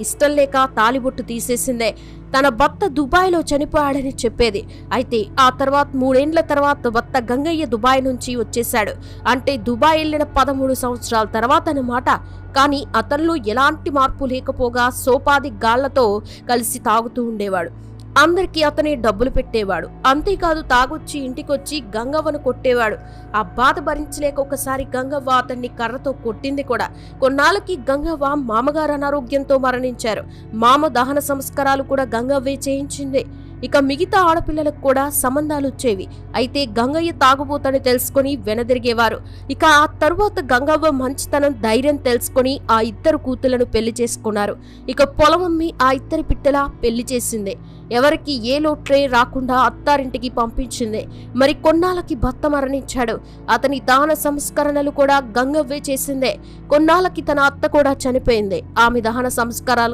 ఇష్టం లేక తాలిబొట్టు తీసేసిందే. తన భర్త దుబాయ్లో చనిపోయాడని చెప్పేది. అయితే ఆ తర్వాత 3 ఏండ్ల తర్వాత భర్త గంగయ్య దుబాయ్ నుంచి వచ్చేశాడు. అంటే దుబాయ్ వెళ్ళిన 13 సంవత్సరాల తర్వాత అన్నమాట. కానీ అతనిలో ఎలాంటి మార్పు లేకపోగా సోపాది గాళ్లతో కలిసి తాగుతూ ఉండేవాడు. అందరికీ అతనే డబ్బులు పెట్టేవాడు. అంతేకాదు తాగొచ్చి ఇంటికొచ్చి గంగవ్వను కొట్టేవాడు. ఆ బాధ భరించలేక ఒకసారి గంగవ్వ అతన్ని కర్రతో కొట్టింది కూడా. కొన్నాళ్ళకి గంగవ్వ మామగారు అనారోగ్యంతో మరణించారు. మామ దహన సంస్కారాలు కూడా గంగవ్వే చేయించింది. ఇక మిగతా ఆడపిల్లలకు కూడా సంబంధాలు వచ్చేవి. అయితే గంగయ్య తాగుబోతని తెలుసుకుని వెనదిరిగేవారు. ఇక ఆ తరువాత గంగవ్వ మంచితనం, ధైర్యం తెలుసుకుని ఆ ఇద్దరు కూతుళ్లను పెళ్లి చేసుకున్నారు. ఇక పొలం అమ్మి ఆ ఇద్దరి పిట్టలా పెళ్లి చేసింది. ఎవరికి ఏ లోట్రే రాకుండా అత్తారింటికి పంపించింది. మరి కొన్నాళ్ళకి భర్త మరణించాడు. అతని దహన సంస్కరణలు కూడా గంగవ్వే చేసిందే. కొన్నాళ్ళకి తన అత్త కూడా చనిపోయింది. ఆమె దహన సంస్కారాలు